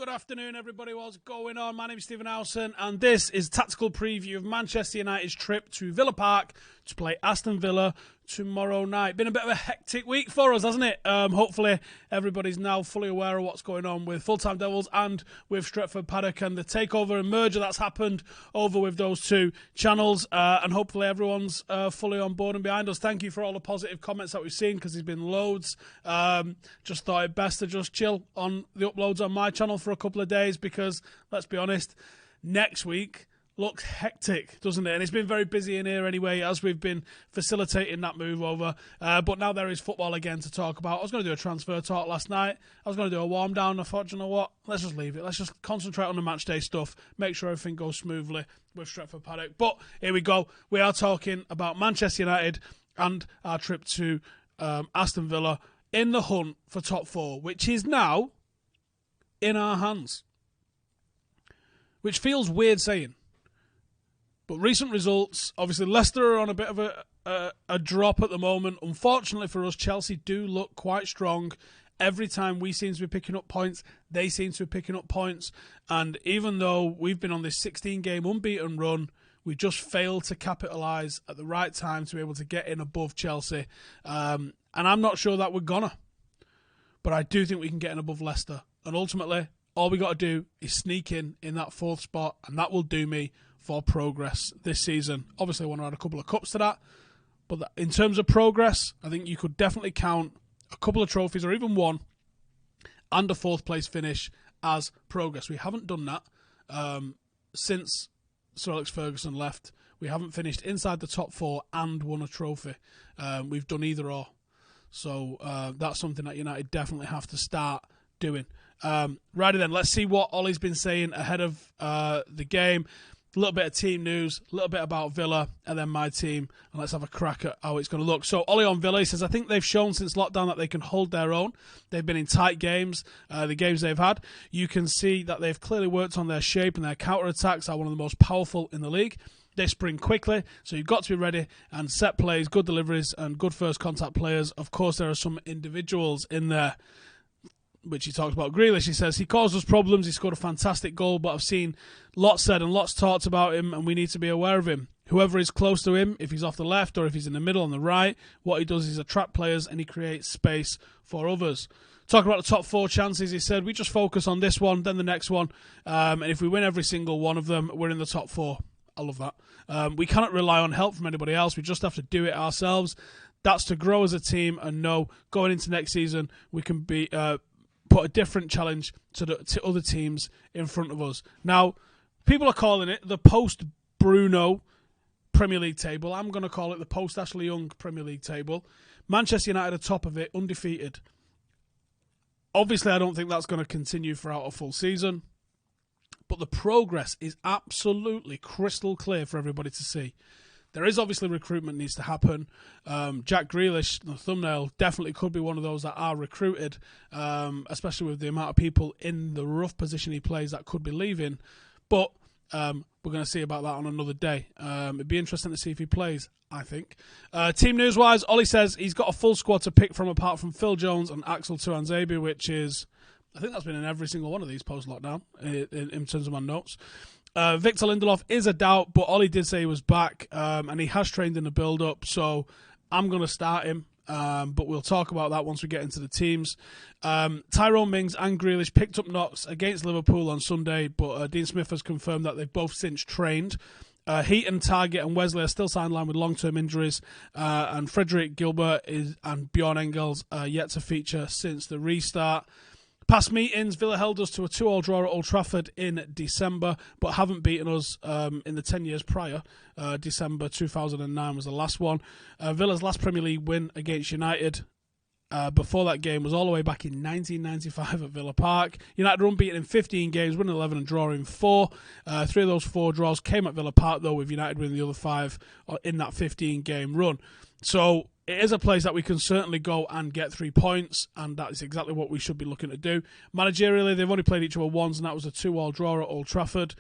Good afternoon, everybody. What's going on? My name is Stephen Howson, and this is tactical preview of Manchester United's trip to Villa Park to play Aston Villa tomorrow night. Been a bit of a hectic week for us, hasn't it? Hopefully, everybody's now fully aware of what's going on with Full-Time Devils and with Stretford Paddock and the takeover and merger that's happened over with those two channels. And hopefully, everyone's fully on board and behind us. Thank you for all the positive comments that we've seen, because there's been loads. Just thought it best to just chill on the uploads on my channel for a couple of days, because let's be honest, next week looks hectic, doesn't it? And it's been very busy in here anyway, as we've been facilitating that move over. But now there is football again to talk about. I was going to do a transfer talk last night. I was going to do a warm down. I thought, you know what? Let's just leave it. Let's just concentrate on the match day stuff. Make sure everything goes smoothly with Stretford Paddock. But here we go. We are talking about Manchester United and our trip to Aston Villa in the hunt for top four, which is now in our hands. Which feels weird saying. But recent results, obviously Leicester are on a bit of a drop at the moment. Unfortunately for us, Chelsea do look quite strong. Every time we seem to be picking up points, they seem to be picking up points. And even though we've been on this 16-game unbeaten run, we just failed to capitalise at the right time to be able to get in above Chelsea. And I'm not sure that we're gonna. But I do think we can get in above Leicester. And ultimately, all we got to do is sneak in that fourth spot, and that will do me for progress this season. Obviously, I want to add a couple of cups to that. But in terms of progress, I think you could definitely count a couple of trophies, or even one, and a fourth place finish as progress. We haven't done that since Sir Alex Ferguson left. We haven't finished inside the top four and won a trophy. We've done either or. So that's something that United definitely have to start doing. Righty then, let's see what Ollie's been saying ahead of the game. A little bit of team news, a little bit about Villa, and then my team, and let's have a crack at how it's going to look. So Ollie on Villa, he says, I think they've shown since lockdown that they can hold their own. They've been in tight games, the games they've had. You can see that they've clearly worked on their shape, and their counter-attacks are one of the most powerful in the league. They spring quickly, so you've got to be ready, and set plays, good deliveries, and good first contact players. Of course, there are some individuals in there, which he talks about. Grealish, he says, he caused us problems. He scored a fantastic goal, but I've seen lots said and lots talked about him, and we need to be aware of him. Whoever is close to him, if he's off the left or if he's in the middle on the right, what he does is attract players and he creates space for others. Talking about the top four chances, he said, we just focus on this one, then the next one, and if we win every single one of them, we're in the top four. I love that. We cannot rely on help from anybody else. We just have to do it ourselves. That's to grow as a team and know going into next season we can be put a different challenge to other teams in front of us. Now, people are calling it the post-Bruno Premier League table. I'm going to call it the post-Ashley Young Premier League table. Manchester United are top of it, undefeated. Obviously, I don't think that's going to continue throughout a full season, but the progress is absolutely crystal clear for everybody to see. There is obviously recruitment needs to happen. Jack Grealish, the thumbnail, definitely could be one of those that are recruited, especially with the amount of people in the rough position he plays that could be leaving. But we're going to see about that on another day. It'd be interesting to see if he plays, I think. Team news-wise, Ollie says he's got a full squad to pick from apart from Phil Jones and Axel Tuanzebe, which is, I think that's been in every single one of these post-lockdown in terms of my notes. Victor Lindelof is a doubt, but Ollie did say he was back, and he has trained in the build-up, so I'm going to start him, but we'll talk about that once we get into the teams. Tyrone Mings and Grealish picked up knocks against Liverpool on Sunday, but Dean Smith has confirmed that they've both since trained. Heaton, Target and Wesley are still sidelined with long-term injuries, and Frederick Gilbert and Bjorn Engels are yet to feature since the restart. Past meetings, Villa held us to a 2-2 draw at Old Trafford in December, but haven't beaten us in the 10 years prior. December 2009 was the last one. Villa's last Premier League win against United before that game was all the way back in 1995 at Villa Park. United were unbeaten in 15 games, winning 11 and drawing 4. 3 of those 4 draws came at Villa Park, though, with United winning the other 5 in that 15-game run. So it is a place that we can certainly go and get 3 points, and that is exactly what we should be looking to do. Managerially, they've only played each other once, and that was a 2-2 draw at Old Trafford.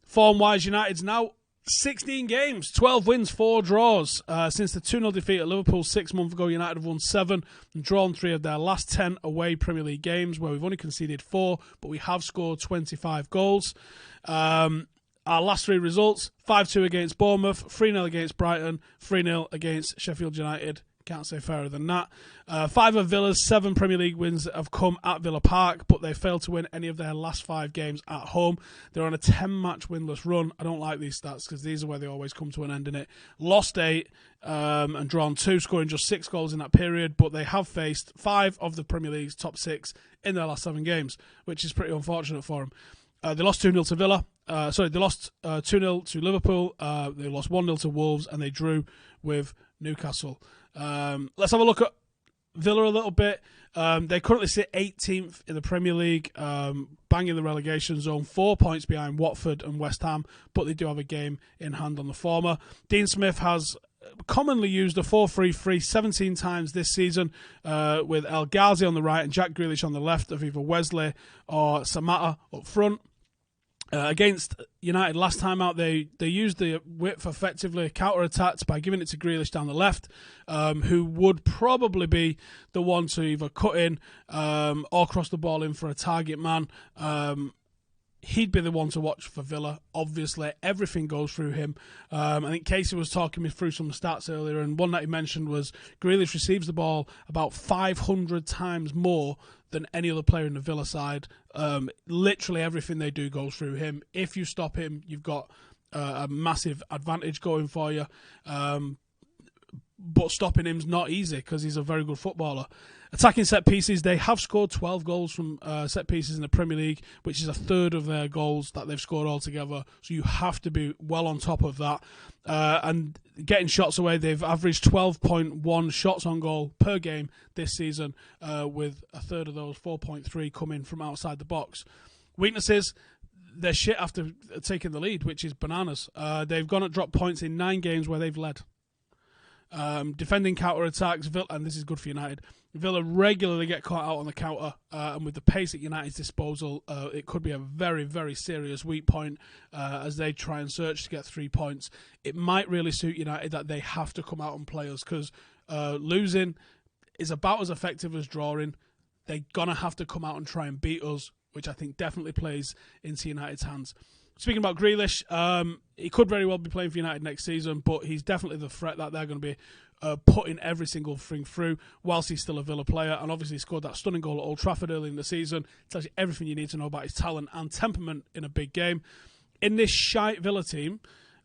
Form-wise, United's now 16 games, 12 wins, 4 draws. Since the 2-0 defeat at Liverpool 6 months ago, United have won 7 and drawn 3 of their last 10 away Premier League games, where we've only conceded 4, but we have scored 25 goals. Our last 3 results, 5-2 against Bournemouth, 3-0 against Brighton, 3-0 against Sheffield United. Can't say fairer than that. 5 of Villa's 7 Premier League wins have come at Villa Park, but they failed to win any of their last 5 games at home. They're on a 10-match winless run. I don't like these stats because these are where they always come to an end in it. Lost 8 and drawn 2, scoring just 6 goals in that period, but they have faced 5 of the Premier League's top 6 in their last 7 games, which is pretty unfortunate for them. They lost 2-0 to Villa. They lost 2-0 to Liverpool. They lost 1-0 to Wolves, and they drew with Newcastle. Let's have a look at Villa a little bit. They currently sit 18th in the Premier League, banging the relegation zone, 4 points behind Watford and West Ham, but they do have a game in hand on the former. Dean Smith has commonly used a 4-3-3 17 times this season, with El Ghazi on the right and Jack Grealish on the left of either Wesley or Samatta up front. Against United last time out, they used the width effectively, counter-attacked by giving it to Grealish down the left, who would probably be the one to either cut in or cross the ball in for a target man. He'd be the one to watch for Villa. Obviously, everything goes through him. I think Casey was talking me through some stats earlier, and one that he mentioned was Grealish receives the ball about 500 times more than any other player in the Villa side. Literally everything they do goes through him. If you stop him, you've got a massive advantage going for you. But stopping him's not easy because he's a very good footballer. Attacking set pieces, they have scored 12 goals from set pieces in the Premier League, which is a third of their goals that they've scored altogether. So you have to be well on top of that. And getting shots away, they've averaged 12.1 shots on goal per game this season, with a third of those, 4.3, coming from outside the box. Weaknesses, they're shit after taking the lead, which is bananas. They've gone and dropped points in 9 games where they've led. Defending counter-attacks, and this is good for United, Villa regularly get caught out on the counter, and with the pace at United's disposal, it could be a very, very serious weak point as they try and search to get 3 points. It might really suit United that they have to come out and play us, because losing is about as effective as drawing. They're going to have to come out and try and beat us, which I think definitely plays into United's hands. Speaking about Grealish, he could very well be playing for United next season, but he's definitely the threat that they're going to be putting every single thing through whilst he's still a Villa player, and obviously scored that stunning goal at Old Trafford early in the season. Tells you everything you need to know about his talent and temperament in a big game. In this shite Villa team,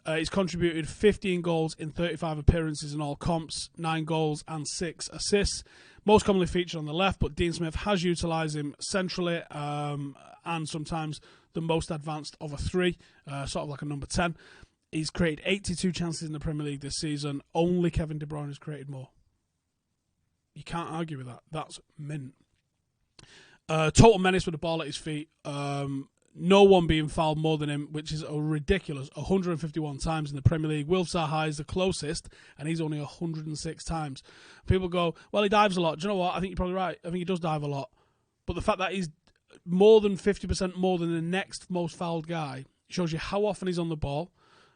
he's contributed 15 goals in 35 appearances in all comps, 9 goals and 6 assists. Most commonly featured on the left, but Dean Smith has utilised him centrally and sometimes the most advanced of a 3, sort of like a number 10. He's created 82 chances in the Premier League this season. Only Kevin De Bruyne has created more. You can't argue with that. That's mint. Total menace with the ball at his feet. No one being fouled more than him, which is a ridiculous 151 times in the Premier League. Will Zaha is the closest, and he's only 106 times. People go, well, he dives a lot. Do you know what? I think you're probably right. I think he does dive a lot. But the fact that he's more than 50% more than the next most fouled guy shows you how often he's on the ball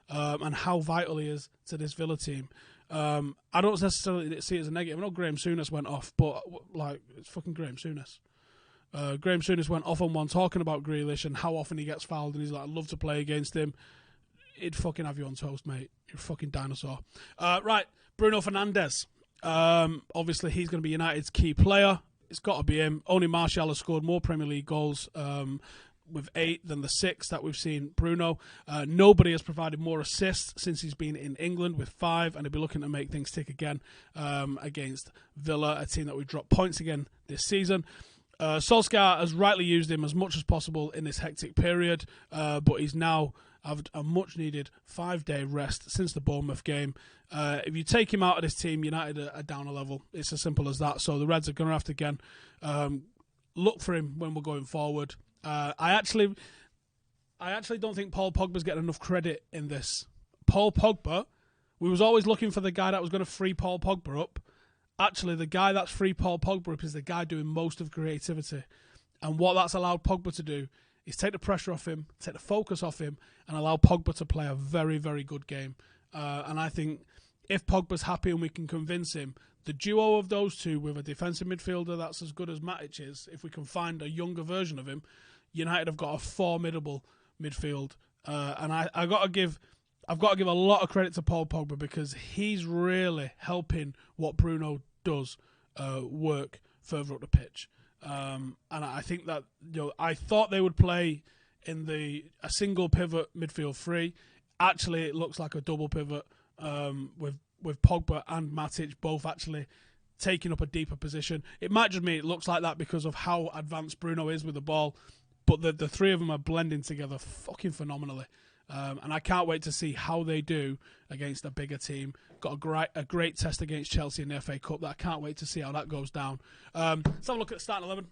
and how vital he is to this Villa team. I don't necessarily see it as a negative. I know Graham Souness went off, but it's fucking Graham Souness. Graham Souness went off on one talking about Grealish and how often he gets fouled, and he's like, I'd love to play against him. He'd fucking have you on toast, mate. You're a fucking dinosaur. Right, Bruno Fernandes. Obviously, he's going to be United's key player. It's got to be him. Only Martial has scored more Premier League goals with 8 than the 6 that we've seen Bruno. Nobody has provided more assists since he's been in England with 5, and he'll be looking to make things tick again against Villa, a team that we dropped points again this season. Solskjaer has rightly used him as much as possible in this hectic period, but he's now had a much-needed 5-day rest since the Bournemouth game. If you take him out of this team, United are down a level. It's as simple as that. So the Reds are going to have to, again, look for him when we're going forward. I actually don't think Paul Pogba's getting enough credit in this. Paul Pogba, we was always looking for the guy that was going to free Paul Pogba up. Actually, the guy that's free Paul Pogba up is the guy doing most of creativity. And what that's allowed Pogba to do is take the pressure off him, take the focus off him, and allow Pogba to play a very, very good game. And I think if Pogba's happy and we can convince him, the duo of those two with a defensive midfielder that's as good as Matic is, if we can find a younger version of him, United have got a formidable midfield. And I've got to give a lot of credit to Paul Pogba because he's really helping what Bruno does work further up the pitch. And I think that I thought they would play in a single pivot midfield three. Actually, it looks like a double pivot with Pogba and Matic both actually taking up a deeper position. It might just mean it looks like that because of how advanced Bruno is with the ball, but the three of them are blending together fucking phenomenally. And I can't wait to see how they do against a bigger team. Got a great test against Chelsea in the FA Cup that I can't wait to see how that goes down. Let's have a look at the starting 11.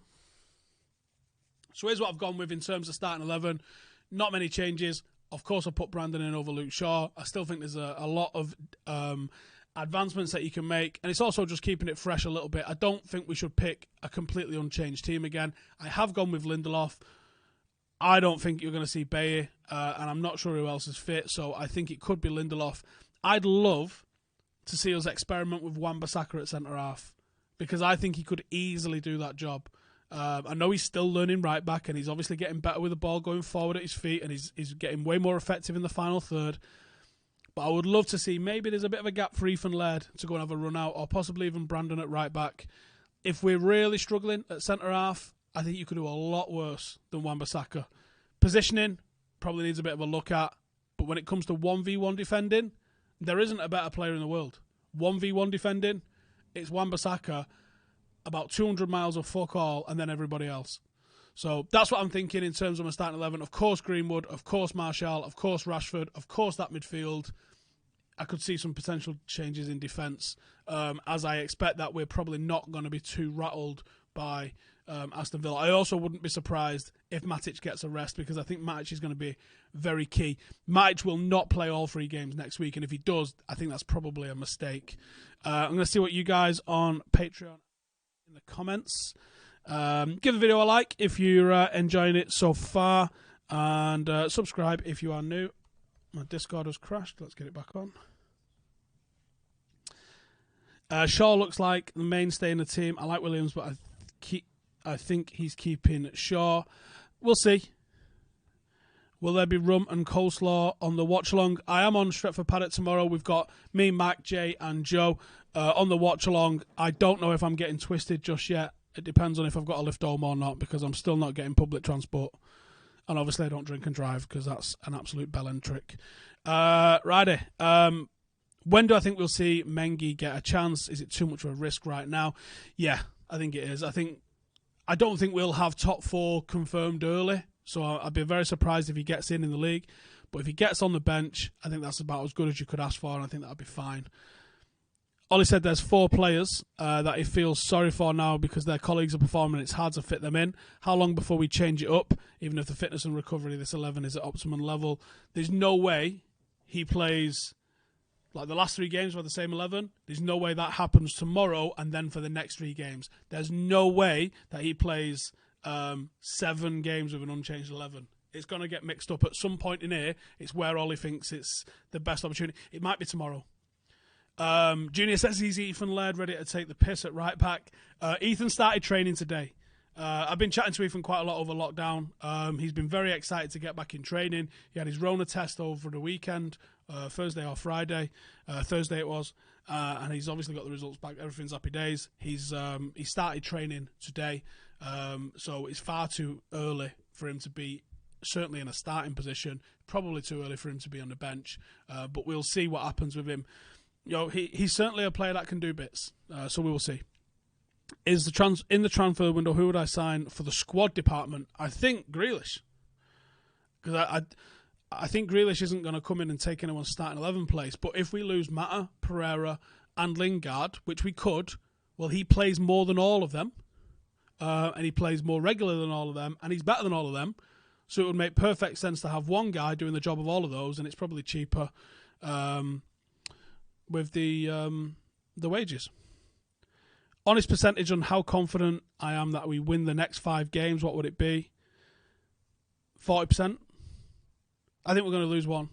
So here's what I've gone with in terms of starting 11. Not many changes. Of course, I put Brandon in over Luke Shaw. I still think there's a lot of advancements that you can make. And it's also just keeping it fresh a little bit. I don't think we should pick a completely unchanged team again. I have gone with Lindelof. I don't think you're going to see Baye, and I'm not sure who else is fit, so I think it could be Lindelof. I'd love to see us experiment with Wan-Bissaka at centre-half, because I think he could easily do that job. I know he's still learning right back, and he's obviously getting better with the ball going forward at his feet, and he's getting way more effective in the final third. But I would love to see maybe there's a bit of a gap for Ethan Laird to go and have a run out, or possibly even Brandon at right back. If we're really struggling at centre-half, I think you could do a lot worse than Wan-Bissaka. Positioning probably needs a bit of a look at, but when it comes to 1v1 defending, there isn't a better player in the world. 1v1 defending, it's Wan-Bissaka, about 200 miles of fuck all, and then everybody else. So that's what I'm thinking in terms of my starting 11. Of course Greenwood, of course Martial, of course Rashford, of course that midfield. I could see some potential changes in defence, as I expect that we're probably not going to be too rattled by Aston Villa. I also wouldn't be surprised if Matic gets a rest, because I think Matic is going to be very key. Matic will not play all 3 games next week, and if he does, I think that's probably a mistake. I'm going to see what you guys on Patreon in the comments. Give the video a like if you're enjoying it so far, and subscribe if you are new. My Discord has crashed. Let's get it back on. Shaw looks like the mainstay in the team. I like Williams, but I think he's keeping Shaw. We'll see. Will there be rum and coleslaw on the watch-along? I am on Stretford Paddock tomorrow. We've got me, Mac, Jay and Joe on the watch-along. I don't know if I'm getting twisted just yet. It depends on if I've got a lift home or not, because I'm still not getting public transport. And obviously I don't drink and drive, because that's an absolute bellend trick. Righty. When do I think we'll see Mengi get a chance? Is it too much of a risk right now? Yeah, I think it is. I don't think we'll have top 4 confirmed early, so I'd be very surprised if he gets in the league. But if he gets on the bench, I think that's about as good as you could ask for, and I think that'd be fine. Ollie said there's 4 players that he feels sorry for now because their colleagues are performing. It's hard to fit them in. How long before we change it up, even if the fitness and recovery of this 11 is at optimum level? There's no way he plays like the last 3 games were the same 11. There's no way that happens tomorrow and then for the next 3 games. There's no way that he plays 7 games with an unchanged 11. It's going to get mixed up at some point in here. It's where Ollie thinks it's the best opportunity. It might be tomorrow. Junior says he's Ethan Laird ready to take the piss at right back. Ethan started training today. I've been chatting to Ethan quite a lot over lockdown. He's been very excited to get back in training. He had his Rona test over the weekend, Thursday or Friday. Thursday it was. And he's obviously got the results back. Everything's happy days. He started training today. So it's far too early for him to be certainly in a starting position. Probably too early for him to be on the bench. But we'll see what happens with him. He's certainly a player that can do bits. So we will see. In the transfer window, who would I sign for the squad department? I think Grealish. Because I think Grealish isn't going to come in and take anyone's starting 11 place. But if we lose Mata, Pereira and Lingard, which we could, well, he plays more than all of them. And he plays more regular than all of them. And he's better than all of them. So it would make perfect sense to have one guy doing the job of all of those. And it's probably cheaper with the wages. Honest percentage on how confident I am that we win the next 5 games, what would it be? 40%. I think we're going to lose one.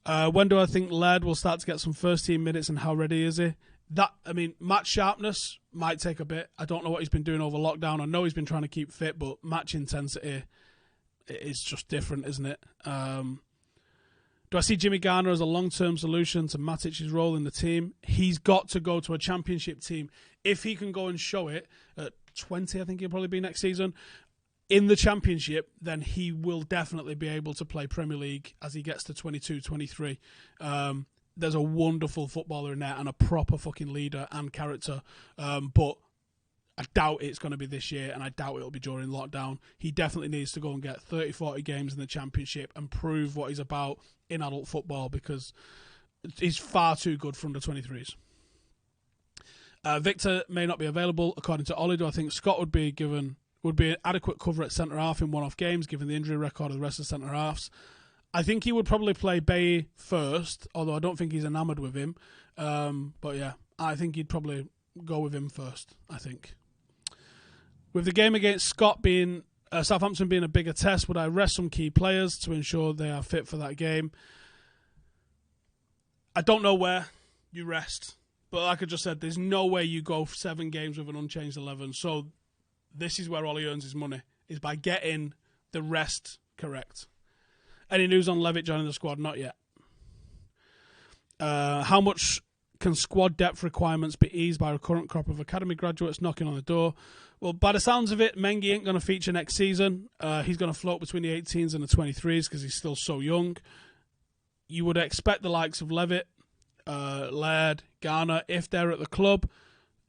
When do I think Laird will start to get some first-team minutes, and how ready is he? Match sharpness might take a bit. I don't know what he's been doing over lockdown. I know he's been trying to keep fit, but match intensity is just different, isn't it? Do I see Jimmy Garner as a long-term solution to Matic's role in the team? He's got to go to a championship team. If he can go and show it at 20, I think he'll probably be next season, in the championship, then he will definitely be able to play Premier League as he gets to 22, 23. There's a wonderful footballer in there and a proper fucking leader and character. But I doubt it's going to be this year, and I doubt it'll be during lockdown. He definitely needs to go and get 30, 40 games in the championship and prove what he's about in adult football, because he's far too good for under 23s. Victor may not be available, according to Ollie. Do I think Scott would be adequate cover at centre-half in one-off games, given the injury record of the rest of the centre-halves? I think he would probably play Bailly first, although I don't think he's enamoured with him. But yeah, I think he'd probably go with him first, I think. With the game against Southampton being a bigger test, would I rest some key players to ensure they are fit for that game? I don't know where you rest, but like I just said, there's no way you go 7 games with an unchanged 11. So this is where Ollie earns his money, is by getting the rest correct. Any news on Levitt joining the squad? Not yet. How much can squad depth requirements be eased by a current crop of academy graduates knocking on the door? Well, by the sounds of it, Mengi ain't going to feature next season. He's going to float between the 18s and the 23s because he's still so young. You would expect the likes of Levitt, Laird, Garner, if they're at the club,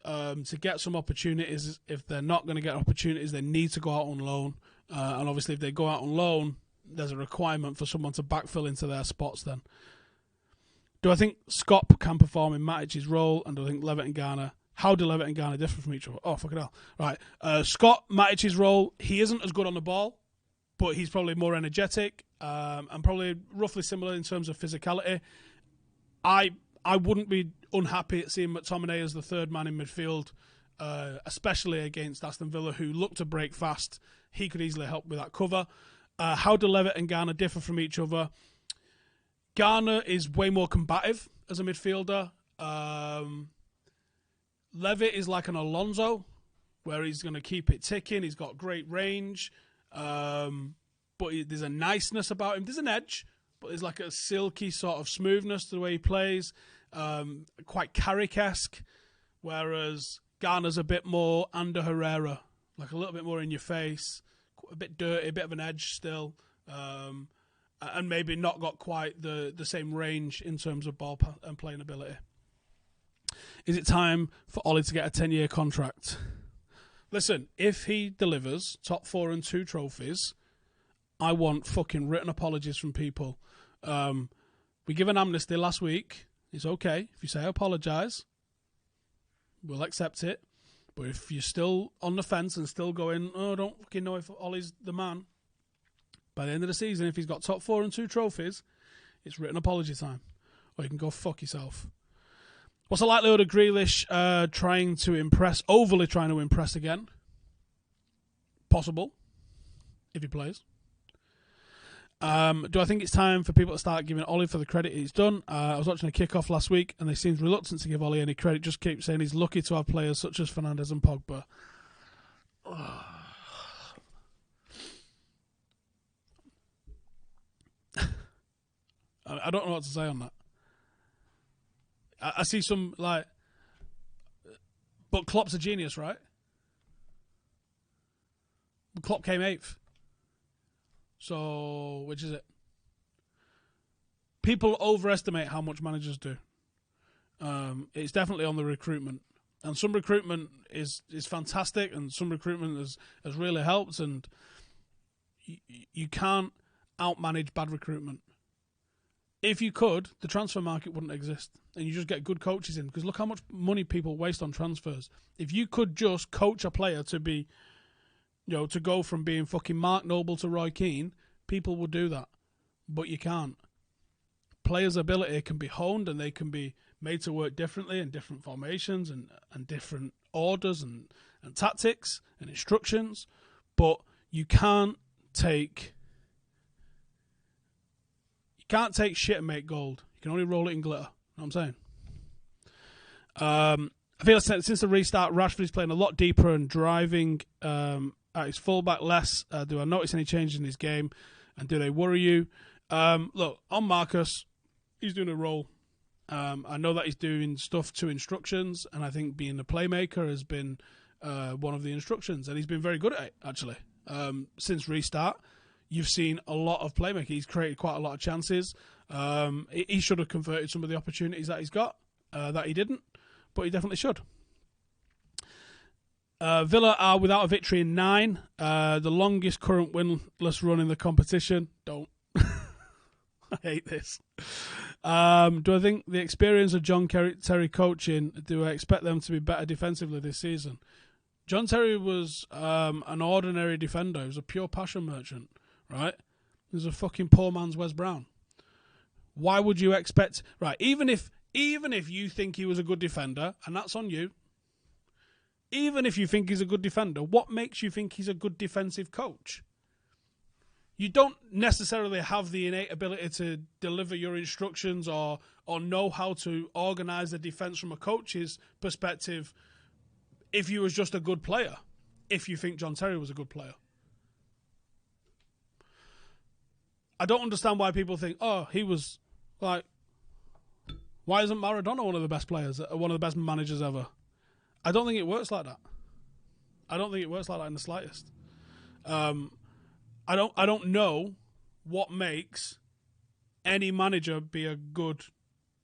to get some opportunities. If they're not going to get opportunities, they need to go out on loan. And obviously, if they go out on loan, there's a requirement for someone to backfill into their spots then. Do I think Scott can perform in Matic's role, and do I think Levitt and Garner... How do Levitt and Garner differ from each other? Oh, fucking hell. Right. Scott, Matic's role, he isn't as good on the ball, but he's probably more energetic and probably roughly similar in terms of physicality. I wouldn't be unhappy at seeing McTominay as the third man in midfield, especially against Aston Villa, who look to break fast. He could easily help with that cover. How do Levitt and Garner differ from each other? Garner is way more combative as a midfielder. Levitt is like an Alonso, where he's going to keep it ticking. He's got great range, but there's a niceness about him. There's an edge, but there's like a silky sort of smoothness to the way he plays, quite Carrick-esque, whereas Garner's a bit more Ander Herrera, like a little bit more in your face, a bit dirty, a bit of an edge still, and maybe not got quite the same range in terms of ball and playing ability. Is it time for Ollie to get a 10-year contract? Listen, if he delivers top 4 and 2 trophies, I want fucking written apologies from people. We give an amnesty last week. It's okay. If you say I apologise, we'll accept it. But if you're still on the fence and still going, oh, I don't fucking know if Ollie's the man, by the end of the season, if he's got top 4 and 2 trophies, it's written apology time. Or you can go fuck yourself. What's the likelihood of Grealish overly trying to impress again? Possible, if he plays. Do I think it's time for people to start giving Ollie for the credit he's done? I was watching a kick-off last week, and they seemed reluctant to give Ollie any credit, just keep saying he's lucky to have players such as Fernandes and Pogba. I don't know what to say on that. I see some, but Klopp's a genius, right? But Klopp came 8th. So, which is it? People overestimate how much managers do. It's definitely on the recruitment. And some recruitment is fantastic, and some recruitment has really helped, and you can't outmanage bad recruitment. If you could, the transfer market wouldn't exist, and you just get good coaches in. Because look how much money people waste on transfers. If you could just coach a player to be, to go from being fucking Mark Noble to Roy Keane, people would do that. But you can't. Players' ability can be honed, and they can be made to work differently in different formations and different orders and tactics and instructions. But you can't take shit and make gold. You can only roll it in glitter. You know what I'm saying? I feel like since the restart, Rashford is playing a lot deeper and driving at his fullback less. Do I notice any changes in his game? And do they worry you? Look, on Marcus, he's doing a role. I know that he's doing stuff to instructions, and I think being a playmaker has been one of the instructions, and he's been very good at it, actually. Since restart, you've seen a lot of playmaking. He's created quite a lot of chances. He should have converted some of the opportunities that he's got, that he didn't, but he definitely should. Villa are without a victory in 9. The longest current winless run in the competition. Don't. I hate this. Do I think the experience of John Terry coaching, do I expect them to be better defensively this season? John Terry was an ordinary defender. He was a pure passion merchant, right? He was a fucking poor man's Wes Brown. Why would you expect... Right, even if you think he was a good defender, and that's on you, even if you think he's a good defender, what makes you think he's a good defensive coach? You don't necessarily have the innate ability to deliver your instructions or know how to organise the defence from a coach's perspective if you was just a good player, if you think John Terry was a good player. I don't understand why people think, oh, he was like, why isn't Maradona one of the best players, one of the best managers ever? I don't think it works like that. I don't think it works like that in the slightest. I don't know what makes any manager be a good,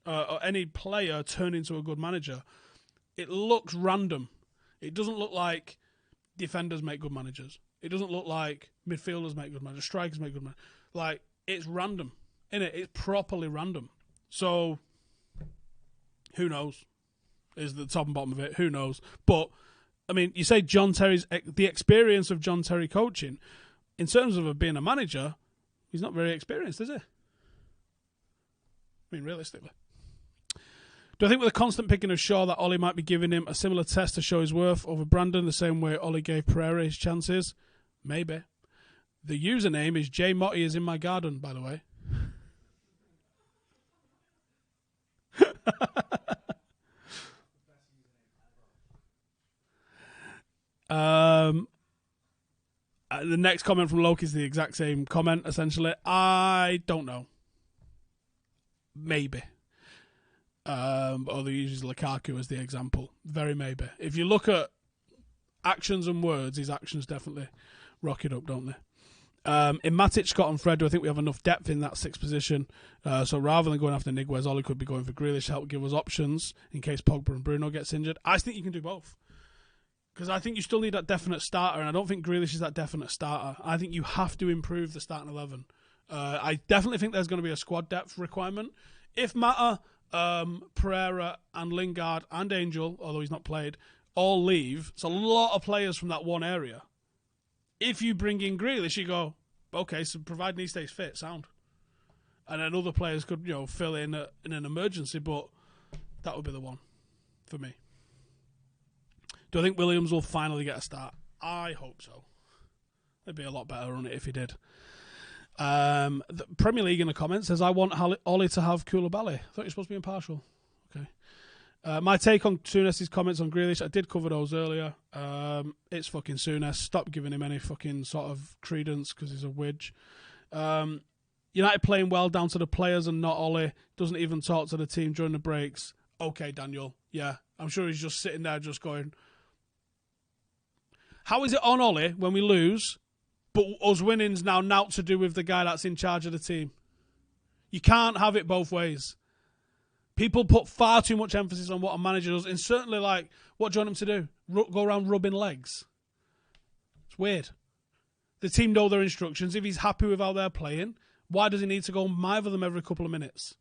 or any player turn into a good manager. It looks random. It doesn't look like defenders make good managers. It doesn't look like midfielders make good managers, strikers make good managers. Like, it's random, innit? It's properly random. So, who knows? Is the top and bottom of it. Who knows? But, I mean, you say John Terry's, the experience of John Terry coaching, in terms of being a manager, he's not very experienced, is he? I mean, realistically. Do I think with the constant picking of Shaw that Ollie might be giving him a similar test to show his worth over Brandon the same way Ollie gave Pereira his chances? Maybe. The username is J Motti is in my garden, by the way. The next comment from Loki is the exact same comment, essentially. I don't know. Maybe. Or they use Lukaku as the example. Very maybe. If you look at actions and words, his actions definitely rock it up, don't they? In Matic, Scott and Fred, do I think we have enough depth in that 6th position? So rather than going after Niguez, Ollie could be going for Grealish to help give us options in case Pogba and Bruno gets injured. I think you can do both. Because I think you still need that definite starter, and I don't think Grealish is that definite starter. I think you have to improve the starting 11. I definitely think there's going to be a squad depth requirement. If Mata, Pereira, and Lingard, and Angel, although he's not played, all leave, it's a lot of players from that one area. If you bring in Grealish, you go, okay, so providing he stays fit, sound. And then other players could, fill in in an emergency, but that would be the one for me. Do I think Williams will finally get a start? I hope so. It'd be a lot better on it if he did. The Premier League in the comments says, I want Ollie to have Koulibaly. I thought you were supposed to be impartial. Okay. My take on Souness's comments on Grealish, I did cover those earlier. It's fucking Souness. Stop giving him any fucking sort of credence because he's a widge. United playing well down to the players and not Ollie. Doesn't even talk to the team during the breaks. Okay, Daniel. Yeah. I'm sure he's just sitting there just going, how is it on Ollie when we lose, but us winning's now naught to do with the guy that's in charge of the team? You can't have it both ways. People put far too much emphasis on what a manager does, and certainly, like, what do you want him to do? Go around rubbing legs? It's weird. The team know their instructions. If he's happy with how they're playing, why does he need to go and mither them every couple of minutes?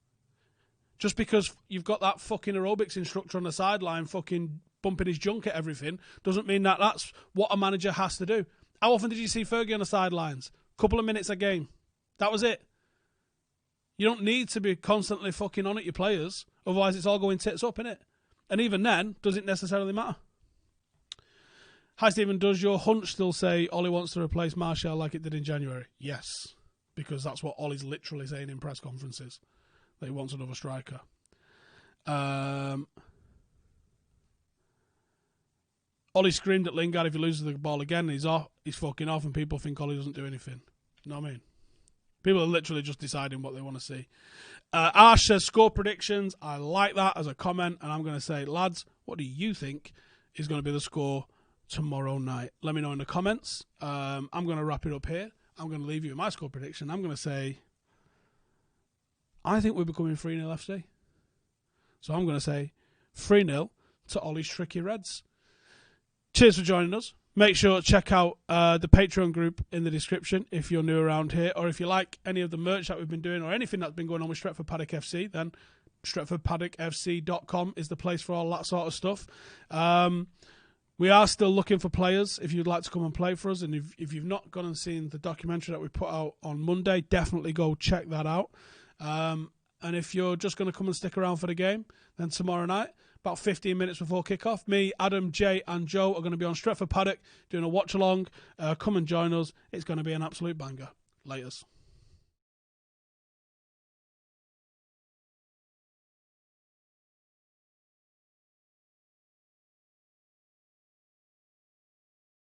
Just because you've got that fucking aerobics instructor on the sideline fucking bumping his junk at everything doesn't mean that that's what a manager has to do. How often did you see Fergie on the sidelines? Couple of minutes a game. That was it. You don't need to be constantly fucking on at your players. Otherwise, it's all going tits up, innit? And even then, does it necessarily matter? Hi, Stephen. Does your hunch still say Ollie wants to replace Martial like it did in January? Yes, because that's what Ollie's literally saying in press conferences, that he wants another striker. Ollie screamed at Lingard if he loses the ball again, he's fucking off, and people think Ollie doesn't do anything. You know what I mean? People are literally just deciding what they want to see. Ash says score predictions. I like that as a comment, and I'm going to say, lads, what do you think is going to be the score tomorrow night? Let me know in the comments. I'm going to wrap it up here. I'm going to leave you with my score prediction. I'm going to say, I think we're becoming 3-0 FC. So I'm going to say 3-0 to Ollie's Tricky Reds. Cheers for joining us. Make sure to check out the Patreon group in the description if you're new around here, or if you like any of the merch that we've been doing or anything that's been going on with Stretford Paddock FC, then StretfordPaddockFC.com is the place for all that sort of stuff. We are still looking for players if you'd like to come and play for us, and if you've not gone and seen the documentary that we put out on Monday, definitely go check that out. And if you're just going to come and stick around for the game, then tomorrow night, about 15 minutes before kickoff, me, Adam, Jay and Joe are going to be on Stretford Paddock doing a watch-along. Come and join us. It's going to be an absolute banger. Laters.